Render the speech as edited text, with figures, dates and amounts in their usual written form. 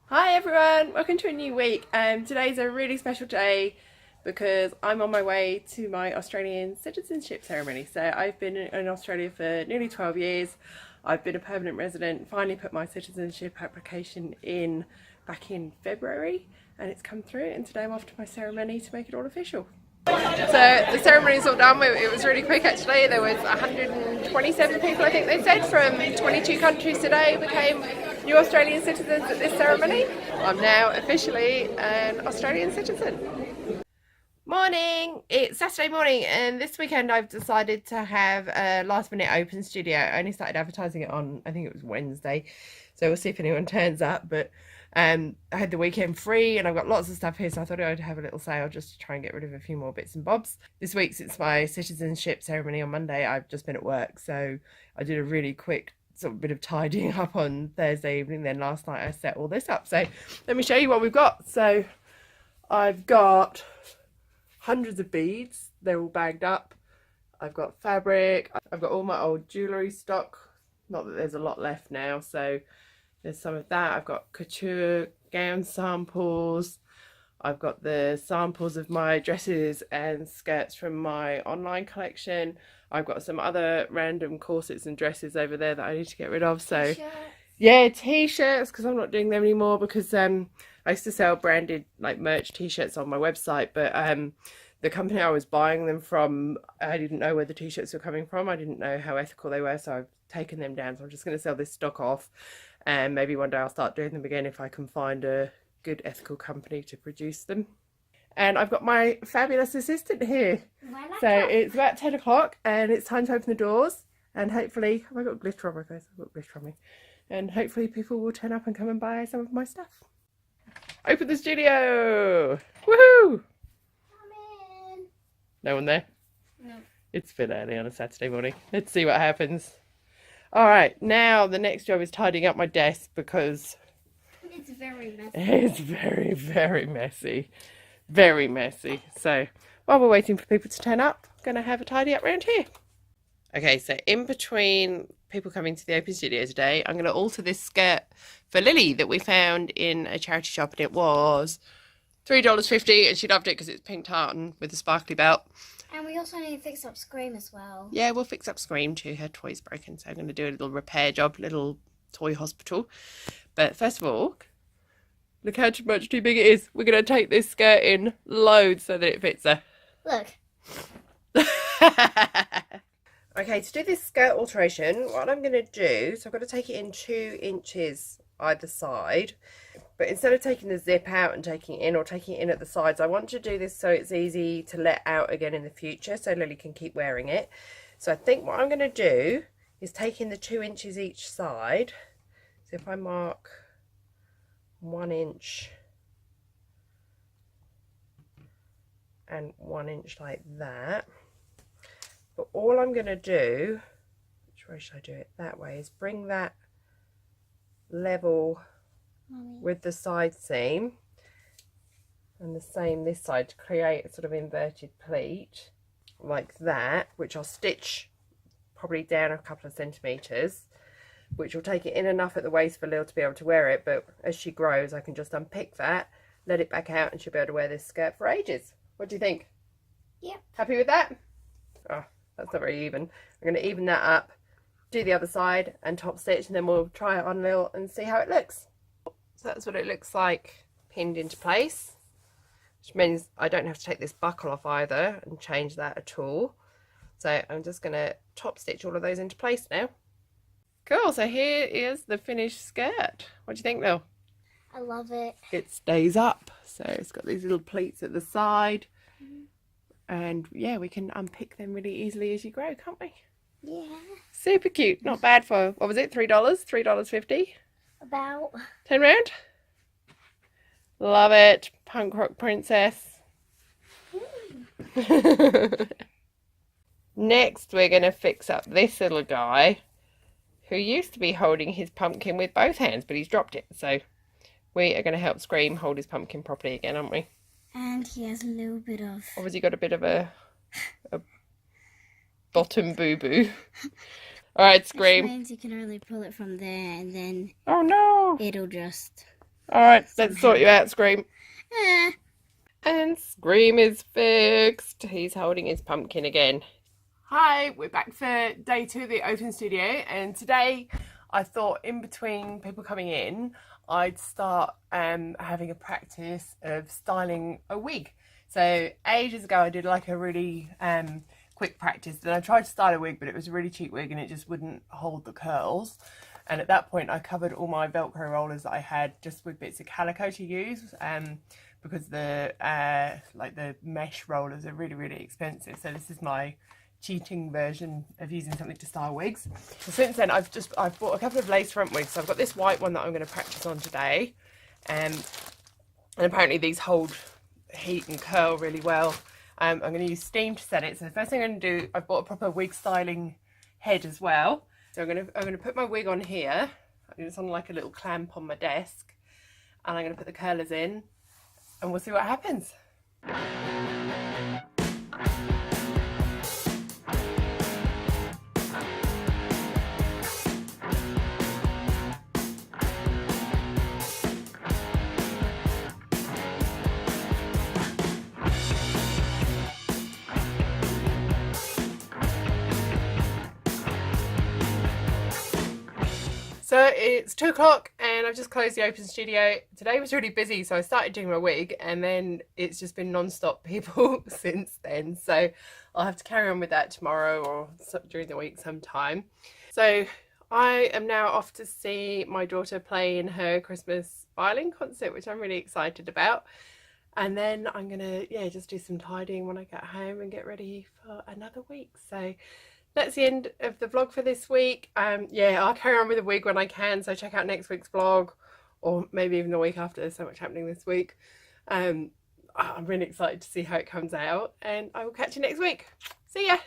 Hi everyone, welcome to a new week. Today's a really special day because I'm on my way to my Australian Citizenship Ceremony. So I've been in Australia for nearly 12 years. I've been a permanent resident, finally put my citizenship application in back in February and it's come through, and today I'm off to my ceremony to make it all official. So the ceremony's all done. It was really quick actually. There was 127 people, I think they said, from 22 countries today became new Australian citizens at this ceremony. I'm now officially an Australian citizen. Morning! It's Saturday morning and this weekend I've decided to have a last minute open studio. I only started advertising it on, I think it was Wednesday, so we'll see if anyone turns up, but I had the weekend free and I've got lots of stuff here, so I thought I'd have a little sale just to try and get rid of a few more bits and bobs. This week, since my citizenship ceremony on Monday, I've just been at work, so I did a really quick sort of bit of tidying up on Thursday evening. Then last night I set all this up, so let me show you what we've got. So I've got hundreds of beads, they're all bagged up. I've got fabric, I've got all my old jewellery stock, not that there's a lot left now, so there's some of that. I've got couture gown samples, I've got the samples of my dresses and skirts from my online collection. I've got some other random corsets and dresses over there that I need to get rid of. So yeah, t-shirts, because I'm not doing them anymore, because I used to sell branded like merch t-shirts on my website, but the company I was buying them from, I didn't know where the t-shirts were coming from. I didn't know how ethical they were, so I've taken them down. So I'm just going to sell this stock off, and maybe one day I'll start doing them again if I can find a good ethical company to produce them. And I've got my fabulous assistant here. So it's about 10 o'clock and it's time to open the doors, and hopefully, have I got glitter on my face? I've got glitter on me. And hopefully people will turn up and come and buy some of my stuff. Open the studio! Woohoo! Come in. No one there? No. It's a bit early on a Saturday morning. Let's see what happens. Alright, now the next job is tidying up my desk because It's very messy. it's very, very messy. Very messy. So while we're waiting for people to turn up, I'm going to have a tidy up round here. Okay, so in between people coming to the open studio today, I'm going to alter this skirt for Lily that we found in a charity shop, and it was $3.50 and she loved it because it's pink tartan with a sparkly belt. And we also need to fix up Scream as well. Yeah, we'll fix up Scream too. Her toy's broken, so I'm going to do a little repair job, little toy hospital. But first of all, look how much too big it is. We're going to take this skirt in loads so that it fits her. Look. Okay, to do this skirt alteration, what I'm going to do, so I've got to take it in 2 inches either side. But instead of taking the zip out and taking it in, or taking it in at the sides, I want to do this so it's easy to let out again in the future, so Lily can keep wearing it. So I think what I'm going to do is take in the 2 inches each side. So if I mark 1 inch and 1 inch like that. But all I'm going to do, which way should I do it? That way, is bring that level with the side seam, and the same this side, to create a sort of inverted pleat like that, which I'll stitch probably down a couple of centimetres, which will take it in enough at the waist for Lil to be able to wear it. But as she grows, I can just unpick that, let it back out, and she'll be able to wear this skirt for ages. What do you think? Yeah. Happy with that? Oh, that's not very even. I'm going to even that up, do the other side and top stitch, and then we'll try it on Lil and see how it looks. So that's what it looks like pinned into place, which means I don't have to take this buckle off either and change that at all. So I'm just going to top stitch all of those into place now. Cool, so here is the finished skirt. What do you think, Lil? I love it. It stays up, so it's got these little pleats at the side. And yeah, we can unpick them really easily as you grow, can't we? Yeah. Super cute. Not bad for, what was it, $3? $3.50? About. Turn round. Love it. Punk rock princess. Next, we're going to fix up this little guy who used to be holding his pumpkin with both hands, but he's dropped it. So we are going to help Scream hold his pumpkin properly again, aren't we? And he has a little bit of... Obviously got a bit of a bottom boo-boo. Alright, Which Scream. means you can only pull it from there and then Oh no. it'll just... Alright, let's sort you out, Scream. Eh. And Scream is fixed. He's holding his pumpkin again. Hi, we're back for day 2 of the open studio, and today I thought in between people coming in I'd start having a practice of styling a wig. So ages ago I did like a really quick practice, and I tried to style a wig, but it was a really cheap wig and it just wouldn't hold the curls. And at that point I covered all my Velcro rollers that I had just with bits of calico to use, because the like the mesh rollers are really expensive. So this is my cheating version of using something to style wigs. So since then I've bought a couple of lace front wigs. So I've got this white one that I'm going to practice on today, and apparently these hold heat and curl really well. I'm going to use steam to set it. So the first thing I'm going to do, I've bought a proper wig styling head as well. So I'm going to put my wig on here. It's on like a little clamp on my desk, and I'm going to put the curlers in, and we'll see what happens. So it's 2 o'clock and I've just closed the open studio. Today was really busy, so I started doing my wig, and then it's just been non-stop people since then. So I'll have to carry on with that tomorrow or during the week sometime. So I am now off to see my daughter play in her Christmas violin concert, which I'm really excited about. And then I'm gonna, just do some tidying when I get home and get ready for another week. So that's the end of the vlog for this week. I'll carry on with the wig when I can, so check out next week's vlog, or maybe even the week after. There's so much happening this week. I'm really excited to see how it comes out, and I will catch you next week. See ya!